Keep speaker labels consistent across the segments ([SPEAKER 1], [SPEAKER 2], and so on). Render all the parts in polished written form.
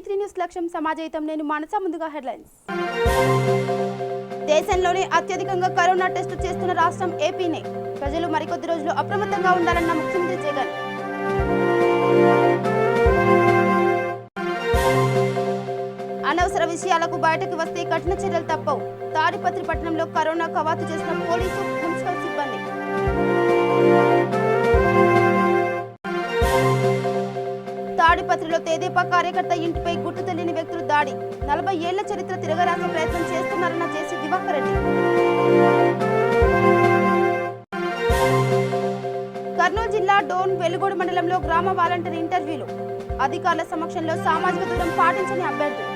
[SPEAKER 1] V3 news లక్ష్యం సమాజహితం. నేను మనస. ముందుగా హెడ్లైన్స్. దేశంలోనే అత్యధికంగా కరోనా టెస్టు చేస్తున్న రాష్ట్రం ఏపీనే. ప్రజలు మరికొద్ది రోజులు అప్రమత్తంగా ఉండాలన్న ముఖ్యమంత్రి జగన్. అనవసర విషయాలకు బయటకు వస్తే కఠిన చర్యలు తప్పవు. తాడిపత్రి పట్టణంలో కరోనా కవాతు చేసిన పోలీసు, మున్సిపల్ సిబ్బంది. తాడిపత్రిలో తెదేపా కార్యకర్త ఇంటిపై గుర్తు తెలియని వ్యక్తులు దాడి. 40 ఏళ్ల చరిత్ర తిరగరాసే ప్రయత్నం చేస్తున్నారన్న జేసీ దివాకర్ రెడ్డి. కర్నూలు జిల్లా డోన్ వెలుగోడు మండలంలో గ్రామ వాలంటీర్ ఇంటర్వ్యూలు. అధికారుల సమక్షంలో సామాజిక దూరం పాటించని అభ్యర్థులు.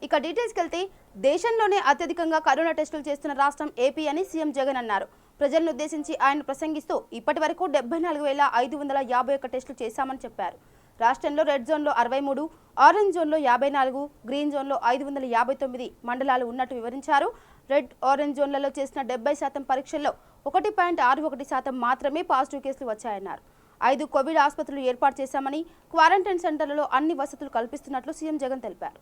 [SPEAKER 1] ఇక డీటెయిల్స్కి వెళ్తే, దేశంలోనే అత్యధికంగా కరోనా టెస్టులు చేస్తున్న రాష్ట్రం ఏపీ అని సీఎం జగన్ అన్నారు. ప్రజలను ఉద్దేశించి ఆయన ప్రసంగిస్తూ ఇప్పటి వరకు 74,551 టెస్టులు చేశామని చెప్పారు. రాష్ట్రంలో రెడ్ జోన్లో 63, ఆరెంజ్ జోన్లో 54, గ్రీన్ జోన్లో 559 మండలాలు ఉన్నట్టు వివరించారు. రెడ్, ఆరెంజ్ జోన్లలో చేసిన 70% పరీక్షల్లో 1.61% మాత్రమే పాజిటివ్ కేసులు వచ్చాయన్నారు. 5 కోవిడ్ ఆసుపత్రులు ఏర్పాటు చేశామని, క్వారంటైన్ సెంటర్లలో అన్ని వసతులు కల్పిస్తున్నట్లు సీఎం జగన్ తెలిపారు.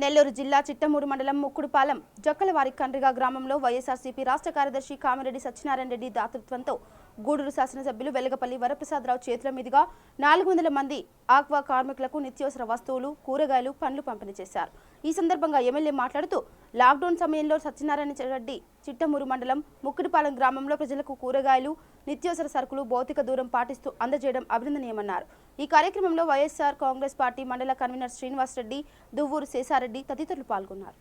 [SPEAKER 1] నెల్లూరు జిల్లా చిట్టమూరు మండలం ముక్కుడుపాలెం జక్కలవారి కండ్రిగా గ్రామంలో వైఎస్ఆర్సీపీ రాష్ట్ర కార్యదర్శి కామిరెడ్డి సత్యనారాయణ రెడ్డి దాతృత్వంతో గూడూరు శాసనసభ్యులు వెలగపల్లి వరప్రసాదరావు చేతుల మీదుగా 400 మంది ఆక్వా కార్మికులకు నిత్యావసర వస్తువులు, కూరగాయలు, పండ్లు పంపిణీ చేశారు. ఈ సందర్భంగా ఎమ్మెల్యే మాట్లాడుతూ, లాక్డౌన్ సమయంలో సత్యనారాయణ రెడ్డి చిట్టమూరు మండలం ముక్కుడుపాలెం గ్రామంలో ప్రజలకు కూరగాయలు, నిత్యావసర సరుకులు భౌతిక దూరం పాటిస్తూ అందజేయడం అభినందనీయమన్నారు. ఈ కార్యక్రమంలో వైఎస్ఆర్ కాంగ్రెస్ పార్టీ మండల కన్వీనర్ శ్రీనివాస్ రెడ్డి, దువ్వూరు శేషారెడ్డి తదితరులు పాల్గొన్నారు.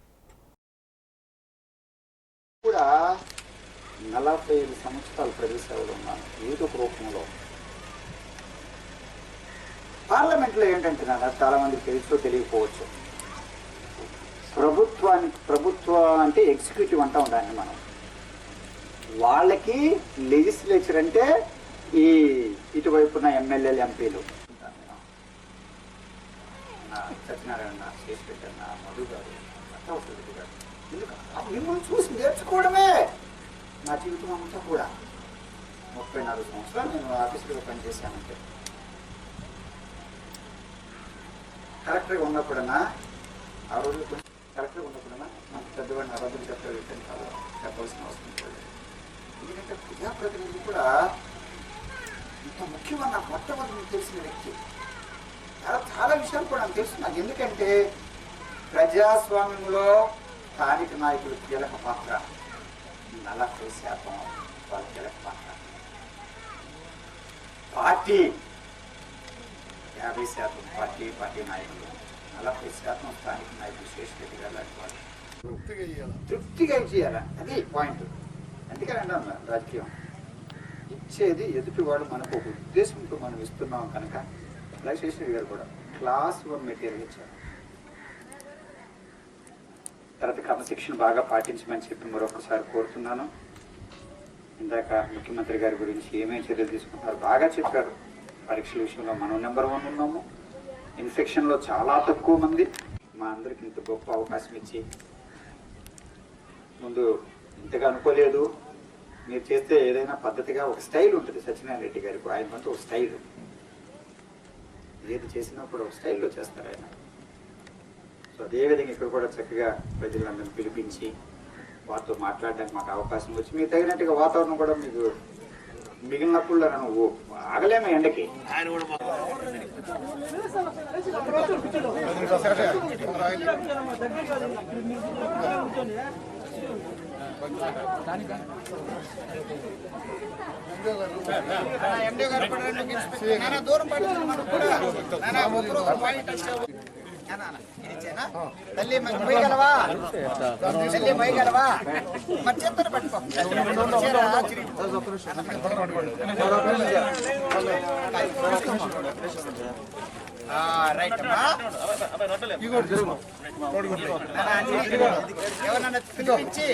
[SPEAKER 2] 45 సంవత్సరాలు ప్రజల సేవలు ఉన్నాను ఏదో ఒక రూపంలో. పార్లమెంట్లో ఏంటంటే చాలా మందికి తెలుసో తెలియకపోవచ్చు, ప్రభుత్వం అంటే ఎగ్జిక్యూటివ్ అంటా ఉండాలి మనం. వాళ్ళకి లెజిస్లేచర్ అంటే ఈ ఇటువైపున ఎమ్మెల్యేలు, ఎంపీలు. సత్యనారాయణ చేసి పెట్టారు, మధు గారు, మిమ్మల్ని చూసి నేర్చుకోవడమే నా జీవితం అంతా కూడా. 34 సంవత్సరాలు నేను ఆఫీసులో పనిచేశానంటే. కలెక్టర్గా ఉన్నప్పుడన్నా ఆ రోజు కలెక్టర్గా ఉన్నప్పుడన్నా నాకు పెద్దవాడిని అబద్ధం చెప్పాల్సిన అవసరం లేదు. ఎందుకంటే ప్రజాప్రతినిధి కూడా ఇంత ముఖ్యమని నాకు మొట్టమొదటి తెలిసిన వ్యక్తి. చాలా విషయాలు కూడా నాకు తెలుసు నాకు. ఎందుకంటే ప్రజాస్వామ్యంలో స్థానిక నాయకులు కీలక పాత్ర. 40% వాళ్ళ కీలక పాత్ర. పార్టీ 50% పార్టీ నాయకులు, 40% స్థానిక నాయకులు. శేషరెడ్డి గారు లాంటి వాళ్ళు తృప్తిగా చేయాలి. అది పాయింట్. అందుకని అన్నా, రాజకీయం ఇచ్చేది ఎదుటివాడు మనకు ఒక ఉద్దేశంతో మనం ఇస్తున్నాం కనుక. అలాగే శేషరెడ్డి గారు కూడా క్లాస్ 1 మెటీరియల్ ఇచ్చారు. తర్వాత క్రమశిక్షణ బాగా పాటించమని చెప్పి మరొకసారి కోరుతున్నాను. ఇందాక ముఖ్యమంత్రి గారి గురించి ఏమేమి చర్యలు తీసుకుంటారు బాగా చెప్పారు. పరీక్షల విషయంలో మనం నెంబర్ 1 ఉన్నాము. ఇన్ఫెక్షన్లో చాలా తక్కువ మంది. మా అందరికి ఇంత గొప్ప అవకాశం ఇచ్చి, ముందు ఇంతగా అనుకోలేదు, మీరు చేస్తే ఏదైనా పద్ధతిగా ఒక స్టైల్ ఉంటుంది సత్యనారాయణ రెడ్డి గారికి, ఆయనకంటూ ఒక స్టైల్, ఏది చేసినా కూడా ఒక స్టైల్లో చేస్తారు ఆయన. సో అదేవిధంగా ఇక్కడ కూడా చక్కగా ప్రజలందరినీ పిలిపించి వారితో మాట్లాడడానికి మాకు అవకాశం వచ్చి మీకు తగినట్టుగా వాతావరణం కూడా మీకు మిగిలినప్పుడు నువ్వు ఆగలేము ఎండకి.
[SPEAKER 3] తల్లి పోయగలవా, తల్లి పోయగలవా, మరి చేతులు పట్టుకో. రైట్ అమ్మా, ఎవరన్నా పిలిపించి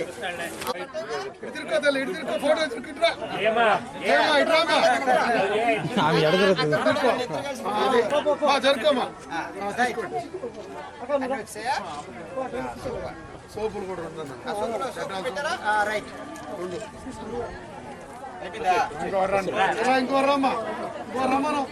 [SPEAKER 4] సోపులు కూడా
[SPEAKER 3] పెట్టారా? రైట్,
[SPEAKER 4] ఇంకో రమ్మా, ఇంకో రమ్మను.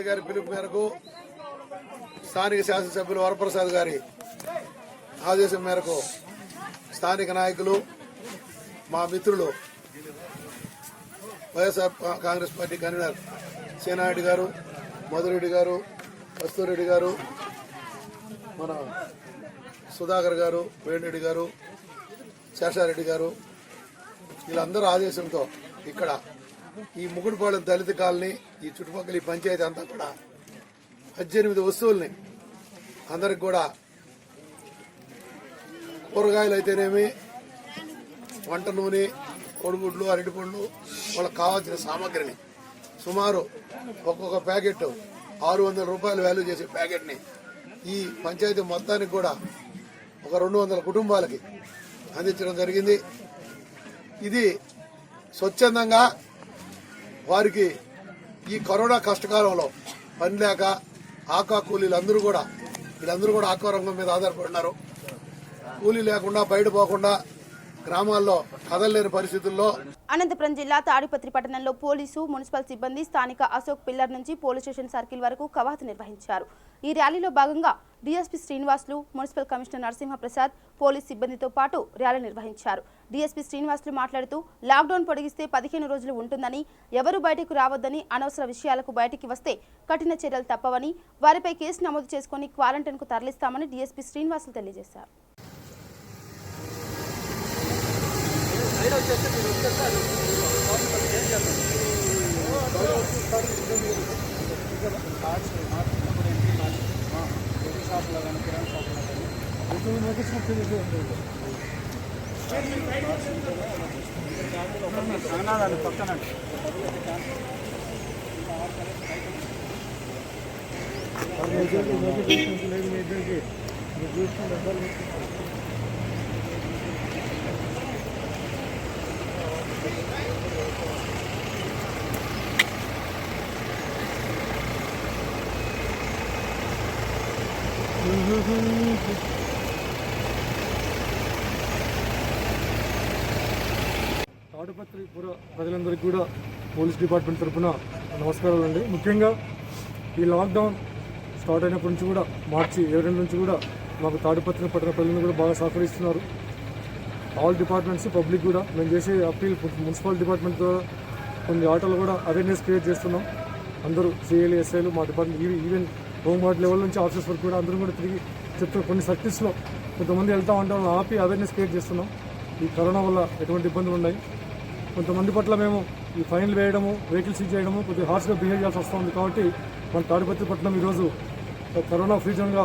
[SPEAKER 4] గారి పిలుపు మేరకు స్థానిక శాసనసభ్యులు వరప్రసాద్ గారి ఆదేశం మేరకు స్థానిక నాయకులు, మా మిత్రులు వైఎస్ఆర్ కాంగ్రెస్ పార్టీ కన్వీనర్ సేనారెడ్డి గారు, మధురెడ్డి గారు, కస్తూరెడ్డి గారు, మన సుధాకర్ గారు, వేణురెడ్డి గారు, శేషారెడ్డి గారు, వీళ్ళందరూ ఆదేశంతో ఇక్కడ ఈ ముగుడుపాలెం దళిత కాలనీ, ఈ చుట్టుపక్కల ఈ పంచాయతీ అంతా కూడా 18 వస్తువుల్ని అందరికి కూడా కూరగాయలు అయితేనేమి, వంట నూనె, కొడుగుడ్లు, అరటిపండ్లు, వాళ్ళకి కావాల్సిన సామాగ్రిని సుమారు ఒక్కొక్క ప్యాకెట్ 600 రూపాయలు వాల్యూ చేసే ప్యాకెట్ని ఈ పంచాయతీ మొత్తానికి కూడా ఒక 200 కుటుంబాలకి అందించడం జరిగింది. ఇది స్వచ్ఛందంగా వారికి ఈ కరోనా కష్టకాలంలో పని లేక ఆకా కూలీలందరూ కూడా వీళ్ళందరూ కూడా ఆక్వా రంగం మీద ఆధారపడినారు. కూలీ లేకుండా బయట పోకుండా గ్రామాల్లో కదలలేని పరిస్థితుల్లో
[SPEAKER 1] అనంతపురం జిల్లా తాడిపత్రి పట్టణంలో పోలీసు, మున్సిపల్ సిబ్బంది స్థానిక అశోక్ పిల్లర్ నుంచి పోలీస్ స్టేషన్ సర్కిల్ వరకు కవాతు నిర్వహించారు. ఈ ర్యాలీలో భాగంగా DSP Srinivasulu, municipal commissioner Narasimha Prasad, police సిబ్బందితో పాటు ర్యాలీ నిర్వహించారు. డీఎస్పీ శ్రీనివాసులు మాట్లాడుతూ లాక్డౌన్ పొడిగిస్తే 15 రోజులు ఉంటుందని, ఎవరు బయటకు రావద్దని, అనవసర విషయాలకు బయటికి వస్తే కఠిన చర్యలు తప్పవని, వారిపై కేసు నమోదు చేసుకుని క్వారంటైన్కు తరలిస్తామని డీఎస్పీ శ్రీనివాసులు తెలియజేశారు.
[SPEAKER 4] తాడిపత్రి పుర ప్రజలందరికీ కూడా పోలీస్ డిపార్ట్మెంట్ తరఫున నమస్కారాలు అండి. ముఖ్యంగా ఈ లాక్డౌన్ స్టార్ట్ అయినప్పటి నుంచి కూడా మార్చి 7 నుంచి కూడా మాకు తాడిపత్రి పట్టణ ప్రజలను కూడా బాగా సహకరిస్తున్నారు. ఆల్ డిపార్ట్మెంట్స్, పబ్లిక్ కూడా మేము చేసే అప్పీల్ మున్సిపల్ డిపార్ట్మెంట్ ద్వారా కొన్ని ఆటలు కూడా అవేర్నెస్ క్రియేట్ చేస్తున్నాం. అందరూ సిఐలు, ఎస్ఐలు, మా department even home guard level నుంచి ఆఫీసర్స్ వరకు కూడా అందరూ కూడా తిరిగి చెప్తున్నారు. కొన్ని సర్కిల్స్లో కొంతమంది వెళ్తా ఉంటాం, ఆపి అవేర్నెస్ క్రియేట్ చేస్తున్నాం. ఈ కరోనా వల్ల ఎటువంటి ఇబ్బందులు ఉన్నాయి, కొంతమంది పట్ల మేము ఈ ఫైన్లు వేయడము, వెహికల్ సీజ్ చేయడము కొద్దిగా హార్ష్గా బిహేవ్ చేయాల్సి వస్తుంది. కాబట్టి మన తాడిపత్రి పట్టణం ఈరోజు కరోనా ఫ్రీ జోన్గా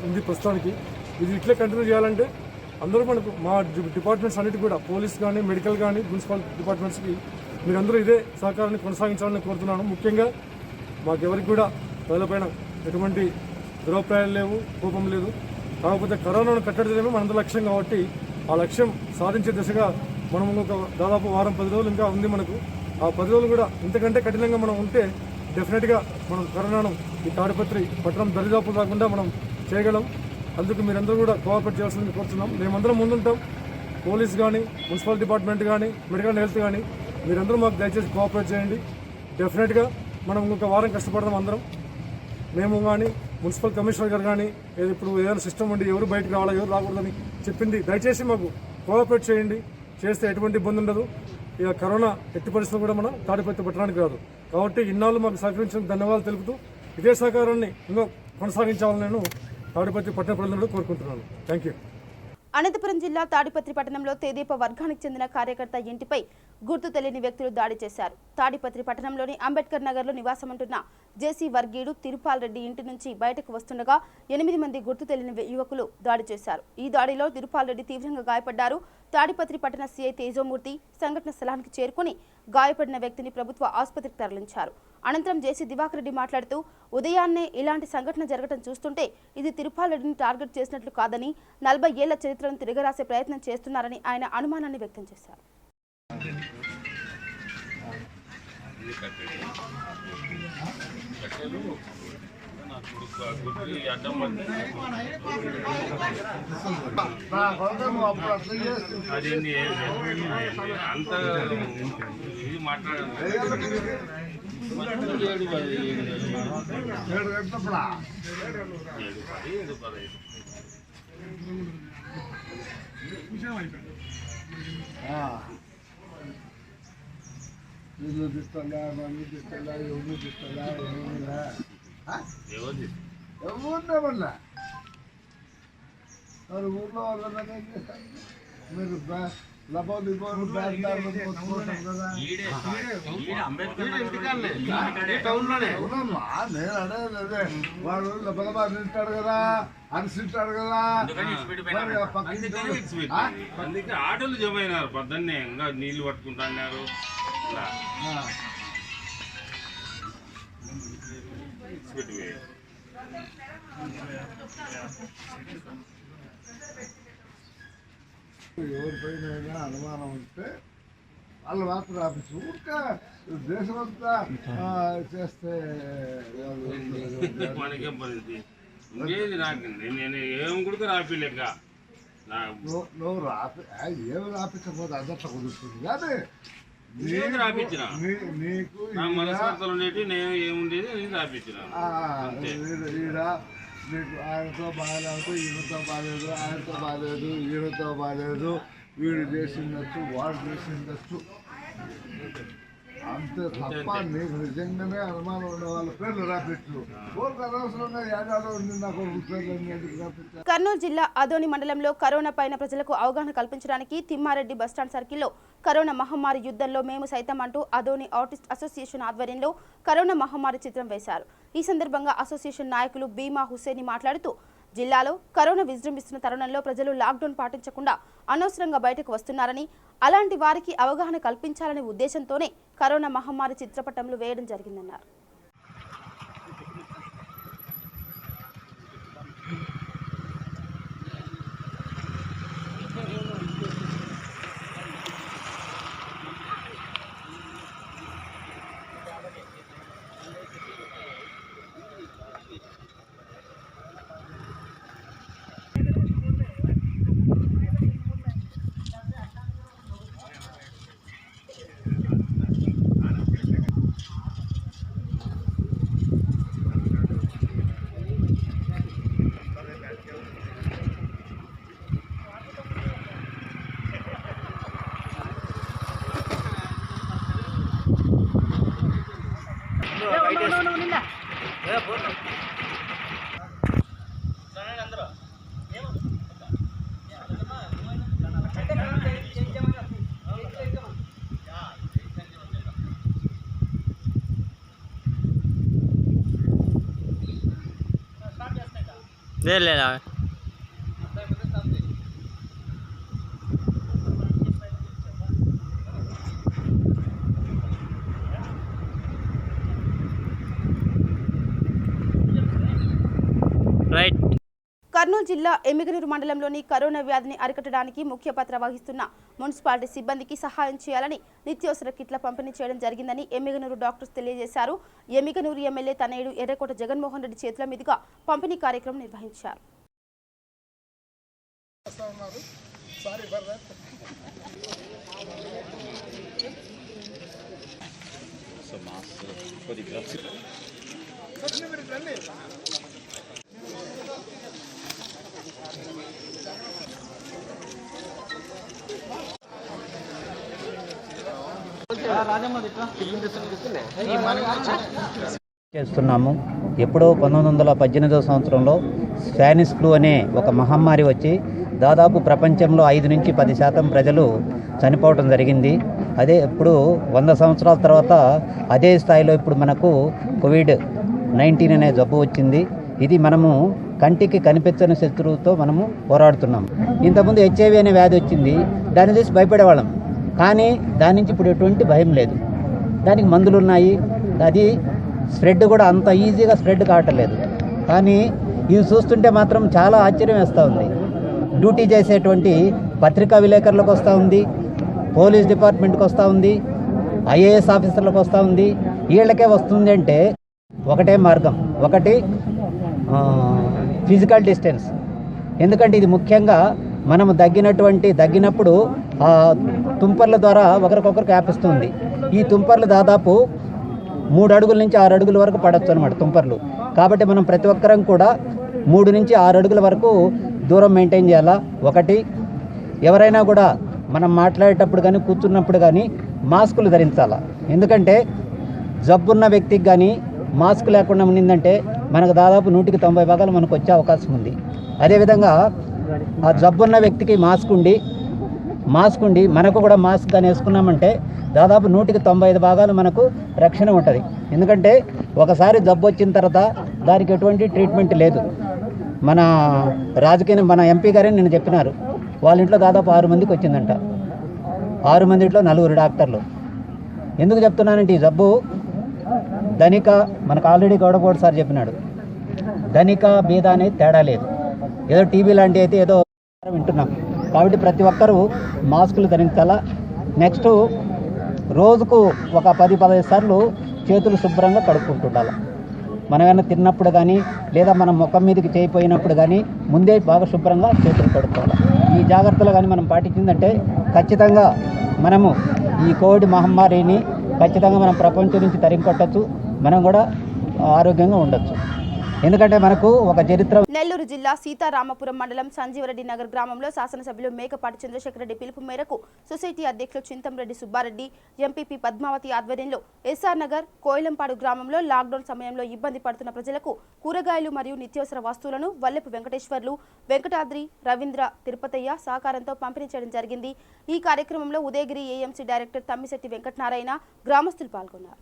[SPEAKER 4] ఉంది ప్రస్తుతానికి. ఇది ఇట్లే కంటిన్యూ చేయాలంటే అందరూ మనకు మా డిపార్ట్మెంట్స్ అన్నిటి కూడా పోలీస్ కానీ మెడికల్ కానీ మున్సిపల్ డిపార్ట్మెంట్స్కి మీరందరూ ఇదే సహకారాన్ని కొనసాగించాలని కోరుతున్నాను. ముఖ్యంగా మాకెవరికి కూడా ప్రజలపైన ఎటువంటి దురభిప్రాయాలు లేవు, కోపం లేదు. కాకపోతే కరోనాను కట్టడితేనే మనందరి లక్ష్యం కాబట్టి ఆ లక్ష్యం సాధించే దిశగా మనం ఒక దాదాపు వారం 10 రోజులు ఇంకా ఉంది మనకు. ఆ 10 రోజులు కూడా ఇంతకంటే కఠినంగా మనం ఉంటే డెఫినెట్గా మనం కరోనాను ఈ తాడిపత్రి పట్టణం దరిదాపులు రాకుండా మనం చేయగలం. అందుకు మీరందరూ కూడా కోఆపరేట్ చేయాల్సింది కోరుతున్నాం. మేమందరం ముందుంటాం. పోలీస్ కానీ మున్సిపల్ డిపార్ట్మెంట్ కానీ మెడికల్ హెల్త్ కానీ మీరందరూ మాకు దయచేసి కోఆపరేట్ చేయండి. డెఫినెట్గా మనం ఇంకొక వారం కష్టపడదాం అందరం. మేము కానీ మున్సిపల్ కమిషనర్ గారు కానీ ఇప్పుడు ఏదైనా సిస్టమ్ ఉండి ఎవరు బయటకు రావాలా ఎవరు రాకూడదని చెప్పింది. దయచేసి మాకు కోఆపరేట్ చేయండి. చేస్తే ఎటువంటి ఇబ్బంది ఉండదు. ఇక కరోనా ఎట్టి పరిస్థితులు కూడా మనం తాడిపత్రి పట్టడానికి రాదు. కాబట్టి ఇన్నాళ్ళు మాకు సహకరించిన ధన్యవాదాలు తెలుపుతూ ఇదే సహకారాన్ని ఇంకా కొనసాగించాలని నేను తాడిపత్రి పట్టణ ప్రజలను కోరుకుంటున్నాను. Thank you.
[SPEAKER 1] అనంతపురం జిల్లా తాడిపత్రి పట్టణంలో తెదేపా వర్గానికి చెందిన కార్యకర్త ఇంటిపై గుర్తు తెలియని వ్యక్తులు దాడి చేశారు. తాడిపత్రి పట్టణంలోని అంబేద్కర్ నగర్లో నివాసముంటున్న జేసీ వర్గీయుడు తిరుపాల్ రెడ్డి ఇంటి నుంచి బయటకు వస్తుండగా 8 మంది గుర్తు తెలియని యువకులు దాడి చేశారు. ఈ దాడిలో తిరుపాల్ రెడ్డి తీవ్రంగా గాయపడ్డారు. తాడిపత్రి పట్టణ సీఐ తేజోమూర్తి సంఘటన స్థలానికి చేరుకుని గాయపడిన వ్యక్తిని ప్రభుత్వ ఆసుపత్రికి తరలించారు. అనంతరం జేసీ దివాకర్ రెడ్డి మాట్లాడుతూ ఉదయాన్నే ఇలాంటి సంఘటన జరగడం చూస్తుంటే ఇది తిరుపాల్ రెడ్డిని టార్గెట్ చేసినట్లు కాదని 40 ఏళ్ల చరిత్రను తిరగరాసే ప్రయత్నం చేస్తున్నారని ఆయన అనుమానాన్ని వ్యక్తం చేశారు.
[SPEAKER 5] అదేంటి అంత ఇది మాట్లాడాలి.
[SPEAKER 6] ఇల్లు తీసుకోలే, మమ్మీ తీసుకోలే, ఎవరు తీసుకోలే, ఎవరినే పడలే. మరి ఊర్లో వాళ్ళనే చేస్తారు. మీరు నేను అడగదు అదే వాడు లబలబా తింటాడు కదా అనిసింటాడు కదా.
[SPEAKER 5] అందుకే ఆటోలు జమ అయినారు. పొద్దున్నే ఇంకా నీళ్లు పట్టుకుంటున్నారు.
[SPEAKER 6] ఎవరిపైన అనుమానం ఉంటే వాళ్ళు మాత్రం ఆఫీసు ఊరికే దేశమంతా చేస్తే
[SPEAKER 5] మనకేం పని ఇంకేది రాకండి. నేను ఏం కూడా రాపిలేక
[SPEAKER 6] నువ్వు రాపి ఏమి రాపించకపోతే అందట్లో కుదురుతుంది. కానీ
[SPEAKER 5] రాపించిన
[SPEAKER 6] నీకు
[SPEAKER 5] మనస్పర్ధలు ఉండేవి నేను ఏముండేది నేను రాపించిన.
[SPEAKER 6] ఈడ నీకు ఆయనతో బాగాలేదు, ఈయనతో బాగాలేదు, ఆయనతో బాగాలేదు, ఈయనతో బాగాలేదు, వీడు చేసిండొచ్చు, వాడు చేసిండొచ్చు. అంతే తప్ప నీకు నిజంగానే అనుమానం ఉండే వాళ్ళ పేర్లు రాపించు. ఊరికి అనవసరంగా ఏడాడో ఉంది నా కొడుకు పేర్లు ఎందుకు రాపించారు.
[SPEAKER 1] కర్నూలు జిల్లా అదోని మండలంలో కరోనా పైన ప్రజలకు అవగాహన కల్పించడానికి తిమ్మారెడ్డి బస్టాండ్ సర్కిల్లో కరోనా మహమ్మారి యుద్ధంలో మేము సైతం అంటూ అదోని ఆర్టిస్ట్ అసోసియేషన్ ఆధ్వర్యంలో కరోనా మహమ్మారి చిత్రం వేశారు. ఈ సందర్భంగా అసోసియేషన్ నాయకులు బీమా హుస్సేని మాట్లాడుతూ జిల్లాలో కరోనా విజృంభిస్తున్న తరుణంలో ప్రజలు లాక్డౌన్ పాటించకుండా అనవసరంగా బయటకు వస్తున్నారని, అలాంటి వారికి అవగాహన కల్పించాలనే ఉద్దేశంతోనే కరోనా మహమ్మారి చిత్రపటంలో వేయడం జరిగిందన్నారు.
[SPEAKER 7] ले ले
[SPEAKER 1] కర్నూలు జిల్లా ఎమ్మిగనూరు మండలంలోని కరోనా వ్యాధిని అరికట్టడానికి ముఖ్య పాత్ర వహిస్తున్న మున్సిపాలిటీ సిబ్బందికి సహాయం చేయాలని నిత్యావసర కిట్ల పంపిణీ చేయడం జరిగిందని ఎమ్మిగనూరు డాక్టర్స్ తెలియజేశారు. ఎమ్మిగనూరు ఎమ్మెల్యే తనయుడు ఎర్రకోట జగన్మోహన్ రెడ్డి చేతుల మీదుగా పంపిణీ కార్యక్రమం నిర్వహించారు.
[SPEAKER 7] చేస్తున్నాము. ఎప్పుడో 1918 సంవత్సరంలో స్పానిష్ ఫ్లూ అనే ఒక మహమ్మారి వచ్చి దాదాపు ప్రపంచంలో 5 నుంచి 10% ప్రజలు చనిపోవడం జరిగింది. అదే ఇప్పుడు 100 సంవత్సరాల తర్వాత అదే స్థాయిలో ఇప్పుడు మనకు కోవిడ్-19 అనే జబ్బు వచ్చింది. ఇది మనము కంటికి కనిపించని శత్రువుతో మనము పోరాడుతున్నాం. ఇంతకుముందు HIV అనే వ్యాధి వచ్చింది, దాన్ని చూసి భయపడేవాళ్ళం. కానీ దాని నుంచి ఇప్పుడు ఎటువంటి భయం లేదు. దానికి మందులు ఉన్నాయి. అది స్ప్రెడ్ కూడా అంత ఈజీగా స్ప్రెడ్ కావట్లేదు. కానీ ఇది చూస్తుంటే మాత్రం చాలా ఆశ్చర్యం వేస్తూ ఉంది. డ్యూటీ చేసేటువంటి పత్రికా విలేకరులకు వస్తూ ఉంది, పోలీస్ డిపార్ట్మెంట్కి వస్తూ ఉంది, IAS ఆఫీసర్లకు వస్తూ ఉంది. వీళ్ళకే వస్తుంది అంటే ఒకటే మార్గం, ఒకటి ఫిజికల్ డిస్టెన్స్. ఎందుకంటే ఇది ముఖ్యంగా మనము దగ్గినప్పుడు ఆ తుంపర్ల ద్వారా ఒకరికొకరు వ్యాపిస్తుంది. ఈ తుంపర్లు దాదాపు 3 అడుగుల నుంచి 6 అడుగుల వరకు పడవచ్చు అనమాట తుంపర్లు. కాబట్టి మనం ప్రతి ఒక్కరం కూడా 3 నుంచి 6 అడుగుల వరకు దూరం మెయింటైన్ చేయాలా. ఒకటి, ఎవరైనా కూడా మనం మాట్లాడేటప్పుడు కానీ కూర్చున్నప్పుడు కానీ మాస్కులు ధరించాలా. ఎందుకంటే జబ్బున్న వ్యక్తికి కానీ మాస్క్ లేకుండా ఉండిందంటే మనకు దాదాపు 100కి 90 భాగాలు మనకు వచ్చే అవకాశం ఉంది. అదేవిధంగా ఆ జబ్బున్న వ్యక్తికి మాస్క్ ఉండి మనకు కూడా మాస్క్ కానీ వేసుకున్నామంటే దాదాపు 100కి 95 భాగాలు మనకు రక్షణ ఉంటుంది. ఎందుకంటే ఒకసారి జబ్బు వచ్చిన తర్వాత దానికి ఎటువంటి ట్రీట్మెంట్ లేదు. మన MP గారే నిన్న చెప్పినారు, వాళ్ళ ఇంట్లో దాదాపు 6 మందికి వచ్చిందంట. 6 మందిలో 4 డాక్టర్లు. ఎందుకు చెప్తున్నానంటే ఈ జబ్బు ధనిక, మనకు ఆల్రెడీ గౌడగౌడ సార్ చెప్పినాడు, ధనిక బీద అనేది తేడా లేదు. ఏదో టీబీ లాంటి అయితే ఏదో వింటున్నాం. కాబట్టి ప్రతి ఒక్కరూ మాస్కులు ధరించాలా. నెక్స్ట్, రోజుకు ఒక 10-15 సార్లు చేతులు శుభ్రంగా కడుక్కుంటుండాలి. మనం ఏమైనా తిన్నప్పుడు కానీ లేదా మనం ముఖం మీదకి చేయిపోయినప్పుడు కానీ ముందే బాగా శుభ్రంగా చేతులు కడుక్కోవాలి. ఈ జాగ్రత్తలు కానీ మనం పాటించిందంటే ఖచ్చితంగా మనము ఈ కోవిడ్ మహమ్మారిని ఖచ్చితంగా మనం ప్రపంచం నుంచి తరిమికొట్టచ్చు. మనం కూడా ఆరోగ్యంగా ఉండొచ్చు. ఎందుకంటే మనకు ఒక చరిత్ర.
[SPEAKER 1] నెల్లూరు జిల్లా సీతారామపురం మండలం సంజీవరెడ్డి నగర్ గ్రామంలో శాసనసభ్యులు మేకపాటి చంద్రశేఖర్ రెడ్డి పిలుపు మేరకు సొసైటీ అధ్యక్షులు చింతంరెడ్డి సుబ్బారెడ్డి, ఎంపీపీ పద్మావతి ఆధ్వర్యంలో SR నగర్, కోయిలంపాడు గ్రామంలో లాక్డౌన్ సమయంలో ఇబ్బంది పడుతున్న ప్రజలకు కూరగాయలు మరియు నిత్యావసర వస్తువులను వల్లెపు వెంకటేశ్వర్లు, వెంకటాద్రి, రవీంద్ర, తిరుపతయ్య సహకారంతో పంపిణీ చేయడం జరిగింది. ఈ కార్యక్రమంలో ఉదయగిరి AMC డైరెక్టర్ తమ్మిశెట్టి వెంకటనారాయణ, గ్రామస్తులు పాల్గొన్నారు.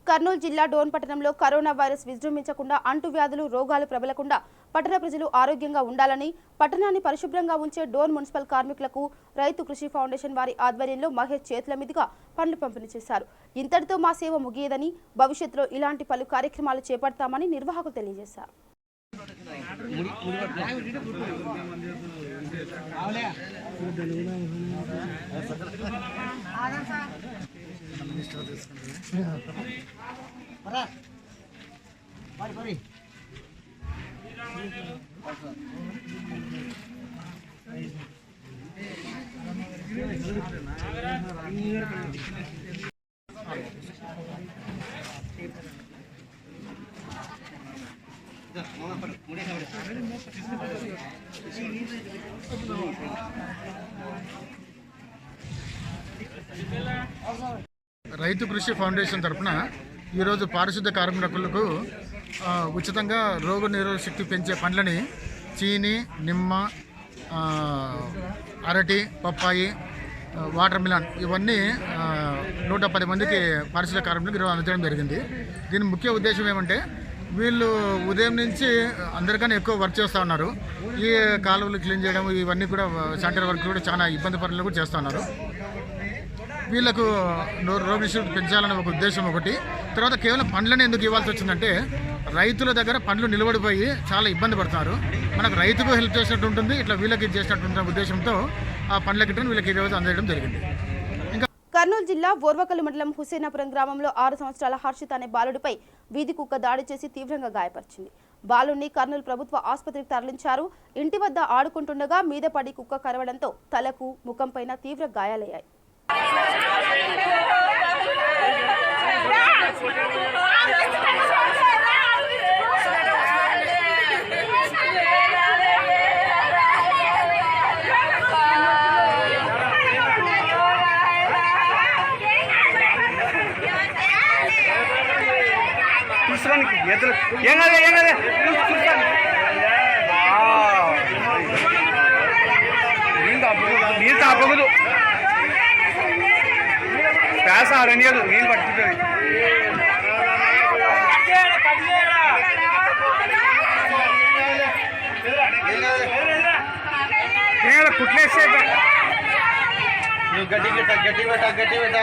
[SPEAKER 1] కర్నూలు జిల్లా డోన్ పట్టణంలో కరోనా వైరస్ విజృంభించకుండా, అంటువ్యాధులు, రోగాలు ప్రబలకుండా పట్టణ ప్రజలు ఆరోగ్యంగా ఉండాలని పట్టణాన్ని పరిశుభ్రంగా ఉంచే డోన్ మున్సిపల్ కార్మికులకు రైతు కృషి ఫౌండేషన్ వారి ఆధ్వర్యంలో మహేష్ చేతుల మీదుగా పండ్లు పంపిణీ చేశారు. ఇంతటితో మా సేవ ముగియదని, భవిష్యత్తులో ఇలాంటి పలు కార్యక్రమాలు చేపడతామని నిర్వాహకులు తెలియజేశారు.
[SPEAKER 8] రైతు కృషి ఫౌండేషన్ తరఫున ఈరోజు పారిశుద్ధ కార్మికులకు ఉచితంగా రోగ నిరోధక శక్తి పెంచే పండ్లని చీని, నిమ్మ, అరటి, పప్పాయి, వాటర్ మిలన్ ఇవన్నీ 110 మందికి పారిశుద్ధ్య కార్మికులకు ఈరోజు అందజేయడం జరిగింది. దీని ముఖ్య ఉద్దేశం ఏమంటే వీళ్ళు ఉదయం నుంచి అందరికన్నా ఎక్కువ వర్క్ చేస్తూ ఉన్నారు. ఈ కాలువలు క్లీన్ చేయడం ఇవన్నీ కూడా శానిటరీ వర్క్ కూడా చాలా ఇబ్బంది పనులు కూడా చేస్తూ ఉన్నారు. వీళ్ళకు రోగిష్టి పెంచాలనే ఒక ఉద్దేశం ఒకటి. తర్వాత కేవలం పండ్లను ఎందుకు ఇవ్వాల్సి వచ్చిందంటే రైతుల దగ్గర పండ్లు నిలబడిపోయి చాలా ఇబ్బంది పడుతున్నారు. మనకు రైతుకు హెల్ప్ చేసినట్టు ఉంటుంది, ఇట్లా వీళ్ళకి చేసినట్టు ఉద్దేశంతో ఆ పండ్ల కిట్లను వీళ్ళకి ఈరోజు అందజేయడం జరిగింది.
[SPEAKER 1] కర్నూలు జిల్లా ఓర్వకల్లు మండలం హుసేనాపురం గ్రామంలో 6 సంవత్సరాల హర్షిత్ అనే బాలుడిపై వీధి కుక్క దాడి చేసి తీవ్రంగా గాయపరిచింది. బాలుడిని కర్నూలు ప్రభుత్వ ఆసుపత్రికి తరలించారు. ఇంటి వద్ద ఆడుకుంటుండగా మీద పడి కుక్క కరవడంతో తలకు, ముఖంపైన తీవ్ర గాయాలయ్యాయి.
[SPEAKER 9] నీళ్ళు తాపకూడదు, ప్యాస అరణ్యాలు నీళ్ళు పట్టుకుంటుంది. కుట్లేస్తే గట్టి పెట్ట గట్టి పెట్ట గట్టి పెట్ట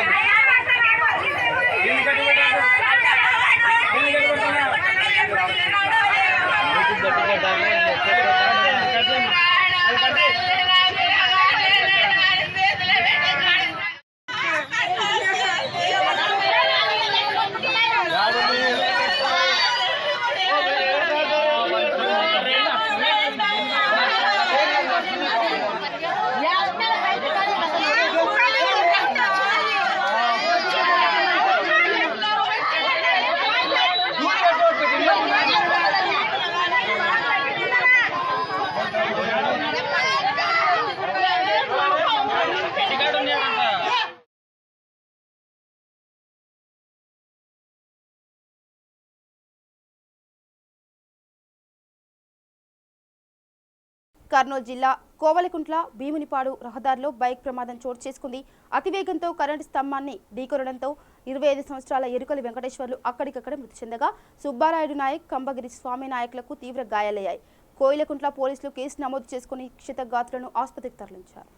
[SPEAKER 1] కర్నూలు జిల్లా కోవలికుంట్ల భీమునిపాడు రహదారిలో బైక్ ప్రమాదం చోటు చేసుకుంది. అతివేగంతో కరెంటు స్తంభాన్ని ఢీకొనడంతో 25 సంవత్సరాల ఎరుకలి వెంకటేశ్వర్లు అక్కడికక్కడ మృతి చెందగా సుబ్బారాయుడు నాయక్, కంబగిరి స్వామి నాయకులకు తీవ్ర గాయాలయ్యాయి. కోయిలకుంట్ల పోలీసులు కేసు నమోదు చేసుకుని క్షతగాత్రులను ఆసుపత్రికి తరలించారు.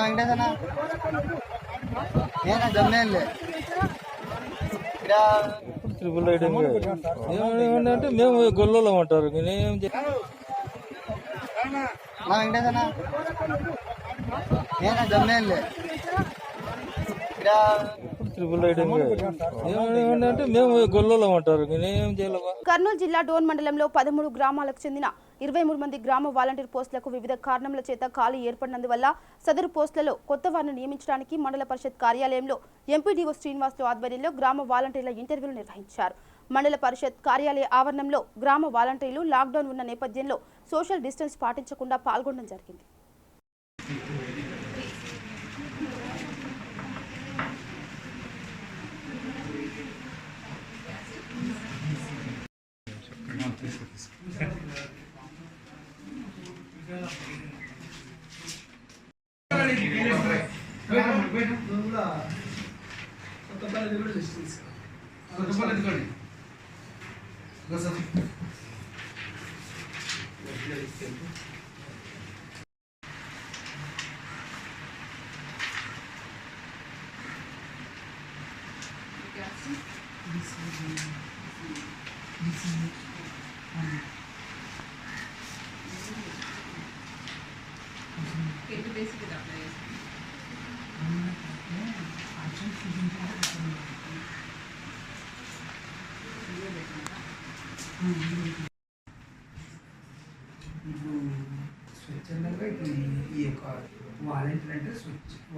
[SPEAKER 10] అంటే మేము గొల్లలో ఉంటారు. అంటే మేము గొల్లలో ఉంటారు.
[SPEAKER 1] కర్నూలు జిల్లా డోన్ మండలంలో 13 గ్రామాలకు చెందిన 23 మంది గ్రామ వాలంటీర్ పోస్టులకు వివిధ కారణాల చేత ఖాళీ ఏర్పడినందువల్ల సదరు పోస్టులలో కొత్త వారిని నియమించడానికి మండల పరిషత్ కార్యాలయంలో ఎంపీడీఓ శ్రీనివాసులు ఆధ్వర్యంలో గ్రామ వాలంటీర్ల ఇంటర్వ్యూలు నిర్వహించారు. మండల పరిషత్ కార్యాలయ ఆవరణంలో గ్రామ వాలంటీర్లు లాక్డౌన్ ఉన్న నేపథ్యంలో సోషల్ డిస్టెన్స్ పాటించకుండా పాల్గొనడం జరిగింది.
[SPEAKER 11] స్వచ్ఛందంగా ఇప్పుడు ఈ యొక్క వాలంటీర్ అంటే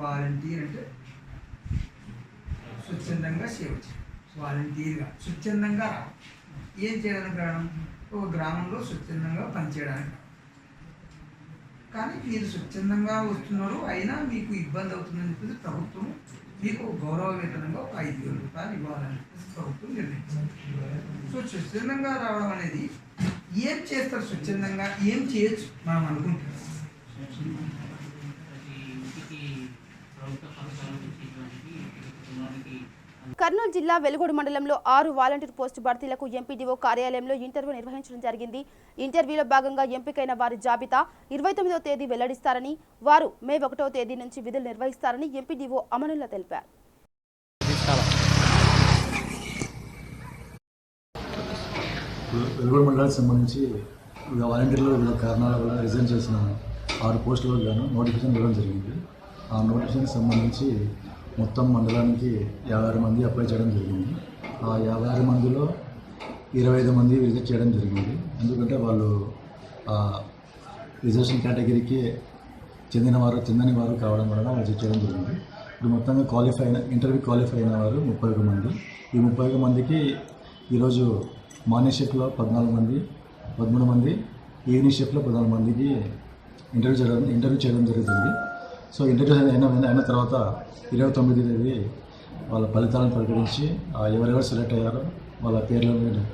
[SPEAKER 11] వాలంటీర్ అంటే స్వచ్ఛందంగా సేవ చేయాలి. వాలంటీర్గా స్వచ్ఛందంగా ఏం చేయడానికి రావడం, ఒక గ్రామంలో స్వచ్ఛందంగా పనిచేయడానికి. కానీ మీరు స్వచ్ఛందంగా వస్తున్నారు, అయినా మీకు ఇబ్బంది అవుతుందని చెప్పేసి ప్రభుత్వం మీకు గౌరవ వేతనంగా ఒక 5,000 రూపాయలు ఇవ్వాలని చెప్పేసి ప్రభుత్వం నిర్ణయించింది. సో స్వచ్ఛందంగా రావడం అనేది ఏం చేస్తారు స్వచ్ఛందంగా, ఏం చేయొచ్చు మనం అనుకుంటాం.
[SPEAKER 1] కర్నూలు జిల్లా వెలుగోడు మండలంలో 6 వాలంటీర్ పోస్టు భర్తీలకు ఎంపీడీఓ కార్యాలయంలో ఇంటర్వ్యూ నిర్వహించడం జరిగింది. ఇంటర్వ్యూలో భాగంగా ఎంపికైన వారి జాబితా 29వ తేదీ వెల్లడిస్తారని, వారు మే 1వ తేదీ నుంచి విధులు నిర్వహిస్తారని ఎంపీడీఓ అమనుల్లా తెలిపారు.
[SPEAKER 12] వెలుగోడు మండలానికి సంబంధించి వాలంటీర్లు వివిధ కారణాల వల్ల రిజైన్ చేసిన 6 పోస్టులకు గాను నోటిఫికేషన్ ఇవ్వడం జరిగింది. ఆ నోటిఫికేషన్కి సంబంధించి మొత్తం మండలానికి 56 మంది అప్లై చేయడం జరిగింది. ఆ 56 మందిలో 25 మంది రిజెక్ట్ చేయడం జరిగింది. ఎందుకంటే వాళ్ళు రిజర్వేషన్ కేటగిరీకి చెందని వారు కావడం వలన రిజెక్ట్ చేయడం జరిగింది. ఇప్పుడు మొత్తంగా ఇంటర్వ్యూ క్వాలిఫై అయిన వారు 31 మంది. ఈ 31 మందికి ఈరోజు మార్నింగ్ షిఫ్ట్లో 14 మంది, 13 మంది, ఈవినింగ్ షిఫ్ట్లో 14 మందికి ఇంటర్వ్యూ చేయడం జరుగుతుంది. సో ఇంటర్వ్యూ అయిన తర్వాత 29వ తేదీ వాళ్ళ ఫలితాలను ప్రకటించి ఎవరెవరు సెలెక్ట్ అయ్యారో వాళ్ళ పేర్లను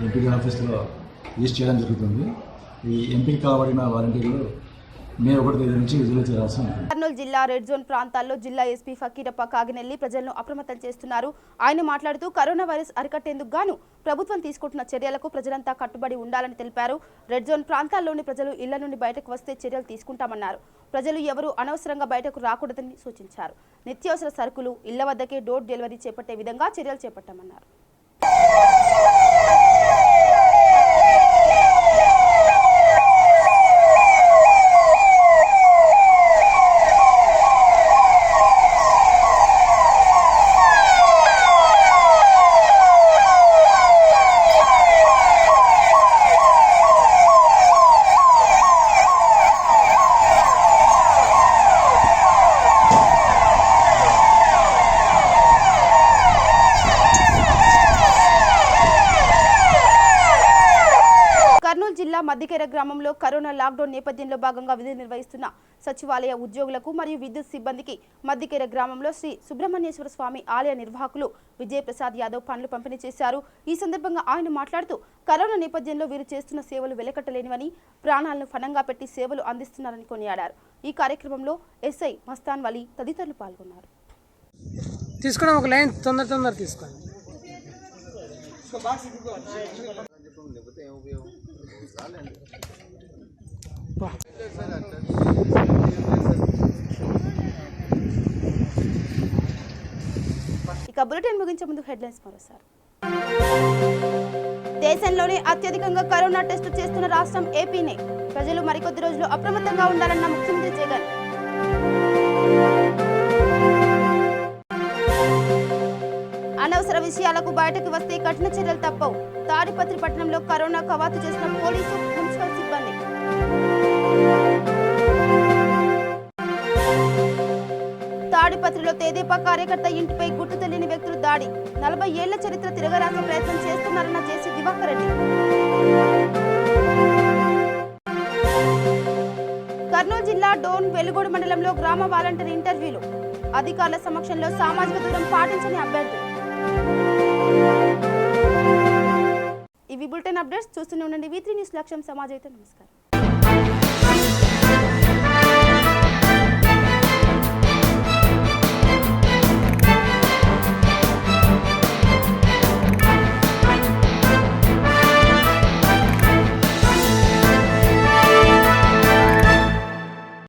[SPEAKER 12] ఎంపీ ఆఫీస్లో లిస్ట్ చేయడం జరుగుతుంది. ఈ ఎంపిక కాబడిన వాలంటీర్లు మే 1వ తేదీ నుంచి విధులు చేరాల్సి ఉంటుంది.
[SPEAKER 1] కర్నూలు జిల్లా రెడ్ జోన్ ప్రాంతాల్లో జిల్లా ఎస్పీ ఫకీరప్ప కాగినెల్లి ప్రజలను అప్రమత్తం చేస్తున్నారు. ఆయన మాట్లాడుతూ కరోనా వైరస్ అరికట్టేందుకు గాను ప్రభుత్వం తీసుకుంటున్న చర్యలకు ప్రజలంతా కట్టుబడి ఉండాలని తెలిపారు. రెడ్ జోన్ ప్రాంతాల్లోని ప్రజలు ఇళ్ల నుండి బయటకు వస్తే చర్యలు తీసుకుంటామన్నారు. ప్రజలు ఎవరూ అనవసరంగా బయటకు రాకూడదని సూచించారు. నిత్యావసర సరుకులు ఇళ్ల వద్దకే డోర్ డెలివరీ చేపట్టే విధంగా చర్యలు చేపట్టామన్నారు. మద్దికేర గ్రామంలో కరోనా లాక్డౌన్ నేపథ్యంలో భాగంగా విధులు నిర్వహిస్తున్న సచివాలయ ఉద్యోగులకు మరియు విద్యుత్ సిబ్బందికి మద్దికేర గ్రామంలో శ్రీ సుబ్రహ్మణ్యేశ్వర స్వామి ఆలయ నిర్వాహకులు విజయప్రసాద్ యాదవ్ పండ్లు పంపిణీ చేశారు. ఈ సందర్భంగా ఆయన మాట్లాడుతూ కరోనా నేపథ్యంలో వీరు చేస్తున్న సేవలు వెలకట్టలేనివని, ప్రాణాలను ఫణంగా పెట్టి సేవలు అందిస్తున్నారని కొనియాడారు. ఈ కార్యక్రమంలో ఎస్ఐ మస్తాన్ వలీ తదితరులు పాల్గొన్నారు.
[SPEAKER 13] తీసుకోవడం ఒక లైన్ తొందర తీసుకోండి.
[SPEAKER 1] ఇక బులెటిన్ ముగించే ముందు హెడ్లైన్స్ మరోసారి. దేశంలోనే అత్యధికంగా కరోనా టెస్ట్ చేస్తున్న రాష్ట్రం ఏపీనే. ప్రజలు మరికొద్ది రోజులు అప్రమత్తంగా ఉండాలన్న ముఖ్యమంత్రి జగన్. అనవసర విషయాలకు బయటకు వస్తే కఠిన చర్యలు తప్పవు. తాడిపత్రి పట్టణంలో కరోనా కవాతు చేసిన పోలీసు, మున్సిపల్ సిబ్బంది. తాడిపత్రిలో తెదేపా కార్యకర్త ఇంటిపై గుర్తు తెలియని వ్యక్తులు దాడి. 40 ఏళ్ల చరిత్ర తిరగరాసే ప్రయత్నం చేస్తున్నారన్న జేసీ దివాకర్ రెడ్డి. కర్నూలు జిల్లా డోన్ వెలుగోడు మండలంలో గ్రామ వాలంటీర్ ఇంటర్వ్యూలు. అధికారుల సమక్షంలో సామాజిక దూరం పాటించని అభ్యర్థులు. ఇవి బులెటిన్ అప్డేట్స్. చూస్తూనే ఉండండి V3 న్యూస్. లక్ష్యం సమాజం. నమస్కారం.